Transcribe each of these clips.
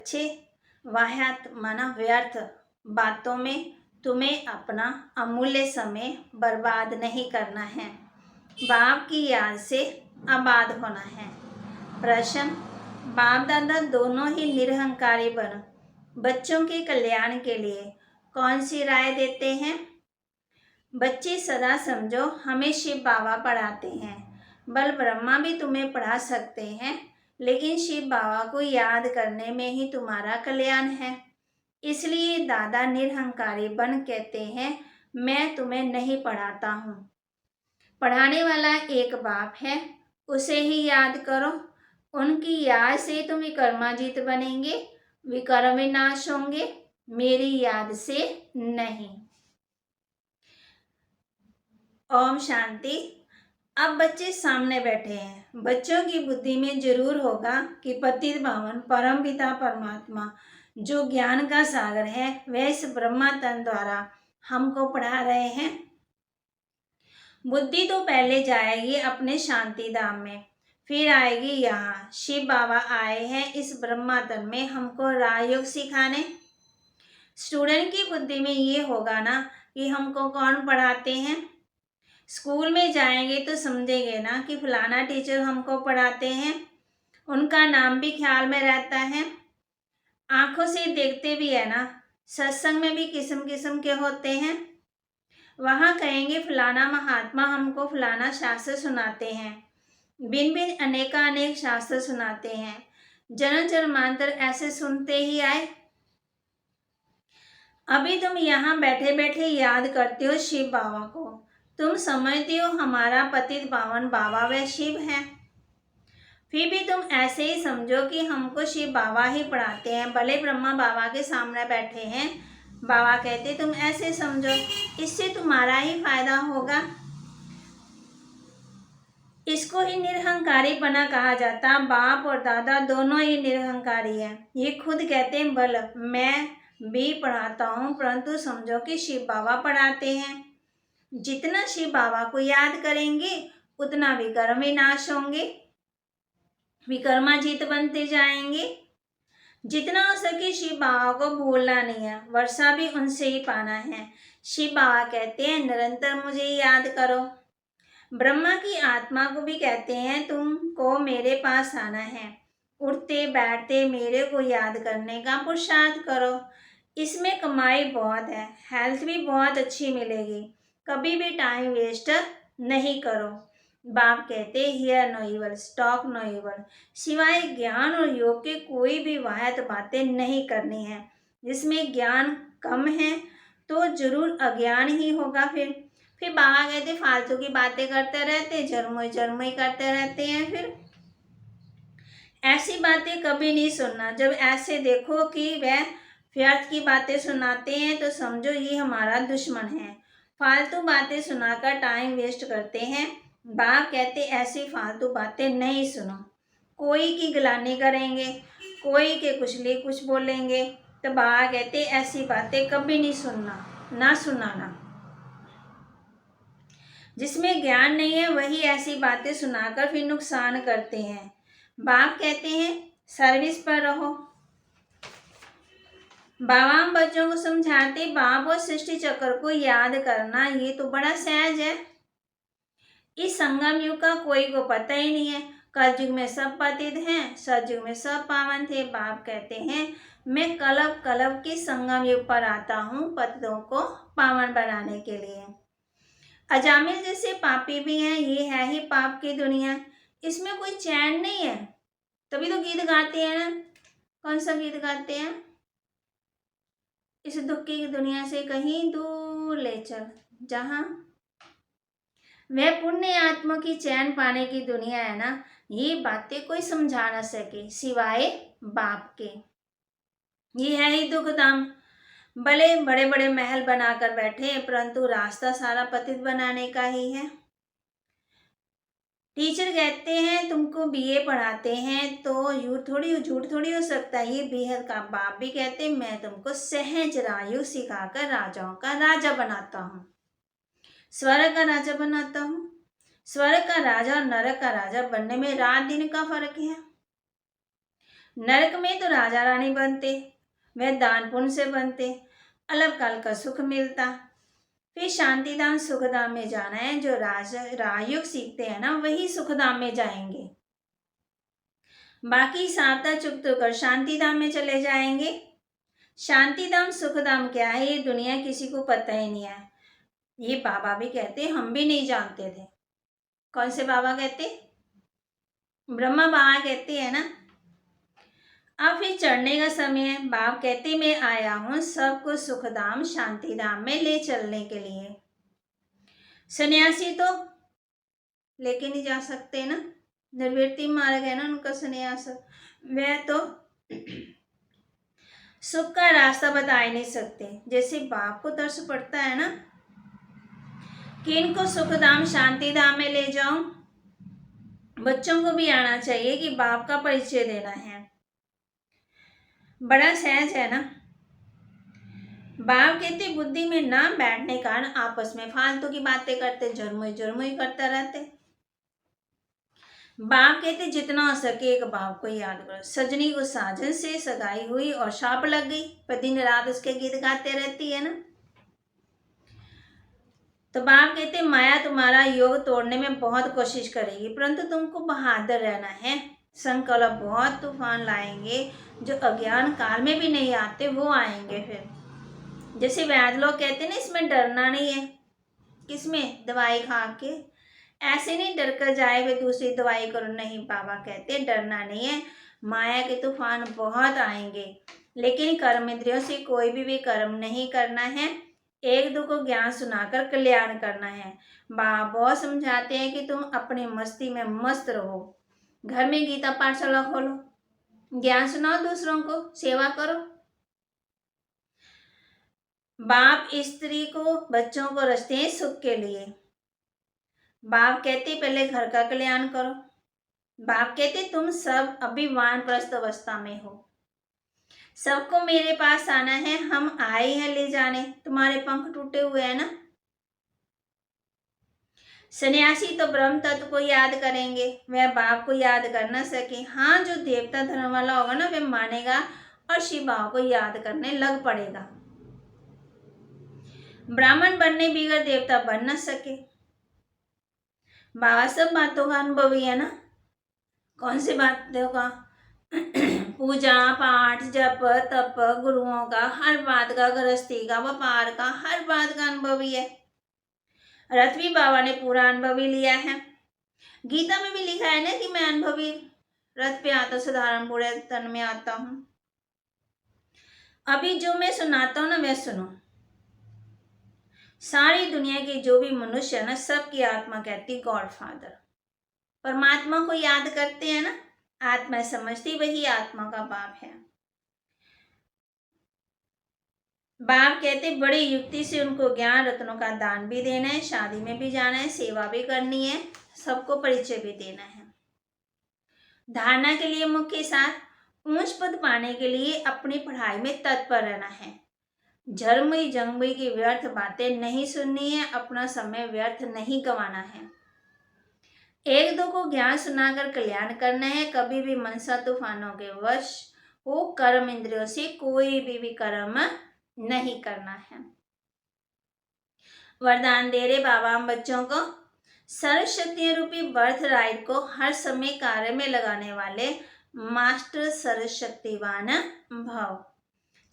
अच्छे वाह्यात माना व्यर्थ बातों में तुम्हें अपना अमूल्य समय बर्बाद नहीं करना है। बाप की याद से आबाद होना है। प्रश्न, बाप दादा दोनों ही निरहंकारी बन बच्चों के कल्याण के लिए कौन सी राय देते हैं? बच्चे सदा समझो हमें शिव बाबा पढ़ाते हैं। बल ब्रह्मा भी तुम्हें पढ़ा सकते हैं, लेकिन शिव बाबा को याद करने में ही तुम्हारा कल्याण है। इसलिए दादा निरहंकारी बन कहते हैं, मैं तुम्हें नहीं पढ़ाता हूँ। पढ़ाने वाला एक बाप है, उसे ही याद करो। उनकी याद से तुम विकर्माजीत बनेंगे, विकर्म विनाश होंगे, मेरी याद से नहीं। ओम शांति। अब बच्चे सामने बैठे हैं। बच्चों की बुद्धि में जरूर होगा कि पतित पावन परम पिता परमात्मा जो ज्ञान का सागर है, वह इस ब्रह्मा तन द्वारा हमको पढ़ा रहे हैं। बुद्धि तो पहले जाएगी अपने शांति धाम में, फिर आएगी यहाँ। शिव बाबा आए हैं इस ब्रह्मा तन में हमको राजयोग सिखाने। स्टूडेंट की बुद्धि में ये होगा ना कि हमको कौन पढ़ाते हैं। स्कूल में जाएंगे तो समझेंगे ना कि फलाना टीचर हमको पढ़ाते हैं, उनका नाम भी ख्याल में रहता है। आंखों से देखते भी है ना। सत्संग में भी किस्म किस्म के होते हैं। वहाँ कहेंगे फलाना महात्मा हमको फलाना शास्त्र सुनाते हैं, भिन्न भिन्न अनेकानेक शास्त्र सुनाते हैं। जन्म जन्मांतर ऐसे सुनते ही आए। अभी तुम यहाँ बैठे बैठे याद करते हो शिव बाबा को। तुम समझते हो हमारा पतित पावन बाबा वह शिव है। फिर भी तुम ऐसे ही समझो कि हमको शिव बाबा ही पढ़ाते हैं। भले ब्रह्मा बाबा के सामने बैठे हैं, बाबा कहते तुम ऐसे समझो, इससे तुम्हारा ही फायदा होगा। इसको ही निरहंकारी बना कहा जाता। बाप और दादा दोनों ही निरहंकारी हैं। ये खुद कहते हैं बल मैं भी पढ़ाता हूँ, परंतु समझो कि शिव बाबा पढ़ाते हैं। जितना शिव बाबा को याद करेंगे उतना विकर्म विनाश होंगे, विकर्माजीत बनते जाएंगे। जितना हो सके शिव बाबा को भूलना नहीं है, वर्षा भी उनसे ही पाना है। शिव बाबा कहते हैं निरंतर मुझे याद करो। ब्रह्मा की आत्मा को भी कहते हैं तुमको मेरे पास आना है। उठते बैठते मेरे को याद करने का पुरुषार्थ करो। इसमें कमाई बहुत है, हेल्थ भी बहुत अच्छी मिलेगी। कभी भी टाइम वेस्ट नहीं करो। बाप कहते hear no evil, stock no evil. सिवाय ज्ञान और योग के कोई भी वायत बातें नहीं करनी है। जिसमें ज्ञान कम है तो जरूर अज्ञान ही होगा। फिर बाबा कहते फालतू की बातें करते रहते, जरमोई करते रहते हैं। फिर ऐसी बातें कभी नहीं सुनना। जब ऐसे देखो कि वह व्यर्थ की बातें सुनाते हैं तो समझो ये हमारा दुश्मन है। फालतू बातें सुनाकर टाइम वेस्ट करते हैं। बाप कहते ऐसी फालतू बातें नहीं सुनो। कोई की गिलानी करेंगे, कोई के कुछ लिए कुछ बोलेंगे, तो बाबा कहते ऐसी बातें कभी नहीं सुनना, ना सुनाना। जिसमें ज्ञान नहीं है वही ऐसी बातें सुनाकर फिर नुकसान करते हैं। बाप कहते हैं सर्विस पर रहो। बाबा हम बच्चों को समझाते बाप और सृष्टि चक्र को याद करना ये तो बड़ा सहज है। इस संगम युग का कोई को पता ही नहीं है। कलयुग में सब पतित हैं, सतयुग में सब पावन थे। बाप कहते हैं मैं कलब कलब के संगम युग पर आता हूँ पतितों को पावन बनाने के लिए। अजामिल जैसे पापी भी हैं, ये है ही पाप की दुनिया, इसमें कोई चैन नहीं है। तभी तो गीत गाते हैं ना। कौन सा गीत गाते हैं? इस दुख की दुनिया से कहीं दूर ले चल, जहां वह पुण्य आत्मा की चैन पाने की दुनिया है ना। ये बातें कोई समझा ना सके सिवाय बाप के। ये है ही दुख धाम। भले बड़े बड़े महल बनाकर बैठे, परंतु रास्ता सारा पतित बनाने का ही है। टीचर कहते हैं तुमको बीए पढ़ाते हैं तो झूठ थोड़ी हो सकता है, ये बेहद का। बाप भी कहते हैं मैं तुमको सहज राजयोग सिखाकर राजाओं का राजा बनाता हूँ, स्वर्ग का राजा बनाता हूँ। स्वर्ग का राजा और नरक का राजा बनने में रात दिन का फर्क है। नरक में तो राजा रानी बनते, वह दान पुण्य से बनते, अलग काल का सुख मिलता। फिर शांतिधाम सुखधाम में जाना है। जो राजयोग सीखते हैं ना वही सुखधाम में जाएंगे, बाकी सावता चुप तो कर शांतिधाम में चले जाएंगे। शांतिधाम सुखधाम क्या है ये दुनिया किसी को पता ही नहीं है। ये बाबा भी कहते, हम भी नहीं जानते थे। कौन से बाबा कहते? ब्रह्मा बाबा कहते हैं ना। अब फिर चढ़ने का समय है। बाप कहते मैं आया हूं सबको सुखधाम शांतिधाम में ले चलने के लिए। सन्यासी तो लेके नहीं जा सकते ना, निर्वृत्ति मार्ग है ना उनका सन्यास, वह तो सुख का रास्ता बता ही नहीं सकते। जैसे बाप को दर्श पड़ता है ना कि इनको सुखधाम शांतिधाम में ले जाऊं, बच्चों को भी आना चाहिए कि बाप का परिचय देना है। बड़ा सहज है ना। बाप कहते बुद्धि में ना बैठने के कारण आपस में फालतू की बातें करते, जरमुई करते रहते। बाप कहते जितना हो सके एक बाप को याद करो। सजनी को साजन से सगाई हुई और शाप लग गई, पर दिन रात उसके गीत गाते रहती है ना। तो बाप कहते माया तुम्हारा योग तोड़ने में बहुत कोशिश करेगी, परंतु तुमको बहादुर रहना है। संकल्प बहुत तूफान लाएंगे जो अज्ञान काल में भी नहीं आते, वो आएंगे। फिर जैसे वैद्य लोग कहते ना इसमें डरना नहीं है, किसमें? दवाई खा के ऐसे नहीं डर कर जाए वे दूसरी दवाई करो, नहीं। बाबा कहते डरना नहीं है, माया के तूफान बहुत आएंगे, लेकिन कर्म इंद्रियों से कोई भी कर्म नहीं करना है। एक दो को ज्ञान सुनाकर कल्याण करना है। बाबा बहुत समझाते हैं कि तुम अपनी मस्ती में मस्त रहो, घर में गीता पाठशाला खोलो, ज्ञान सुनाओ दूसरों को, सेवा करो। बाप स्त्री को बच्चों को रचते हैं सुख के लिए। बाप कहते पहले घर का कल्याण करो। बाप कहते तुम सब अभी वानप्रस्थ अवस्था में हो, सबको मेरे पास आना है, हम आए हैं ले जाने। तुम्हारे पंख टूटे हुए हैं ना। सन्यासी तो ब्रह्म तत्व को याद करेंगे, वह बाप को याद कर न सके। हाँ, जो देवता धर्म वाला होगा ना वह मानेगा और शिव बाबा को याद करने लग पड़ेगा। ब्राह्मण बनने बिगड़ देवता बन न सके। बाबा सब बातों का अनुभवी है ना। कौन सी बातों का? पूजा पाठ जप तप गुरुओं का, हर बात का, गृहस्थी का, व्यापार का, हर बात का अनुभवी है। रथवी बाबा ने पूरा अनुभवी लिया है। गीता में भी लिखा है ना कि मैं अनुभवी रथ पे आता साधारण बूढ़े तन में आता हूं। अभी जो मैं सुनाता हूं ना वह सुनो। सारी दुनिया के जो भी मनुष्य है ना सबकी आत्मा कहती गॉड फादर, परमात्मा को याद करते हैं ना। आत्मा समझती वही आत्मा का बाप है। बाप कहते बड़ी युक्ति से उनको ज्ञान रत्नों का दान भी देना है, शादी में भी जाना है, सेवा भी करनी है, सबको परिचय भी देना है। धारणा के लिए मुख्य साथ ऊंच पद पाने के लिए अपनी पढ़ाई में तत्पर रहना है। झरमुई जंगमुई की व्यर्थ बातें नहीं सुननी है, अपना समय व्यर्थ नहीं गंवाना है। एक दो को ज्ञान सुनाकर कल्याण करना है। कभी भी मनसा तूफानों के वश हो कर्म इंद्रियों से कोई भी कर्म नहीं करना है। वरदान दे रहे बाबा हम बच्चों को, सर्वशक्तियां रूपी बर्थ राइट को हर समय कार्य में लगाने वाले मास्टर सर्वशक्तिवान भव।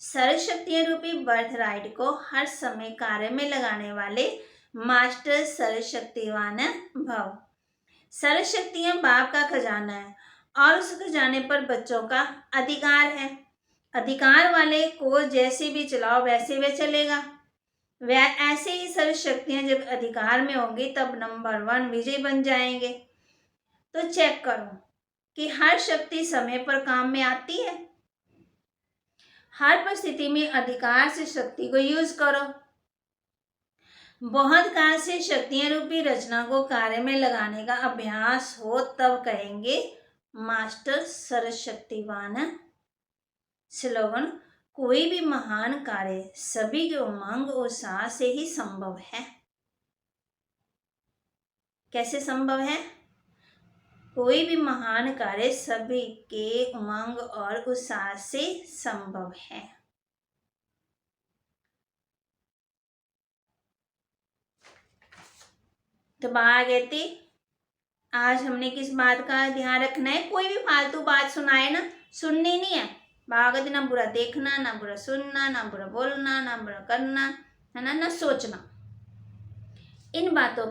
सर्वशक्तियां रूपी बर्थ राइट को हर समय कार्य में लगाने वाले मास्टर सर्वशक्तिवान भव। सर्वशक्तियां बाप का खजाना है और उस खजाने पर बच्चों का अधिकार है। अधिकार वाले को जैसे भी चलाओ वैसे वे चलेगा। वह ऐसे ही सर्वशक्तियां जब अधिकार में होंगी तब नंबर 1 विजय बन जाएंगे। तो चेक करो कि हर शक्ति समय पर काम में आती है। हर परिस्थिति में अधिकार से शक्ति को यूज करो। बहुत काल से शक्तियां रूपी रचना को कार्य में लगाने का अभ्यास हो तब कहेंगे मास्टर सर्वशक्तिवान। स्लोगन, कोई भी महान कार्य सभी के उमंग उत्साह से ही संभव है। कैसे संभव है? कोई भी महान कार्य सभी के उमंग और उत्साह से संभव है। तो बाबा कहते आज हमने किस बात का ध्यान रखना है, कोई भी फालतू बात सुनाए ना, सुननी नहीं है। बाबा कहते ना बुरा देखना, ना बुरा सुनना, ना बुरा बोलना, ना बुरा करना, है ना, ना सोचना। इन बातों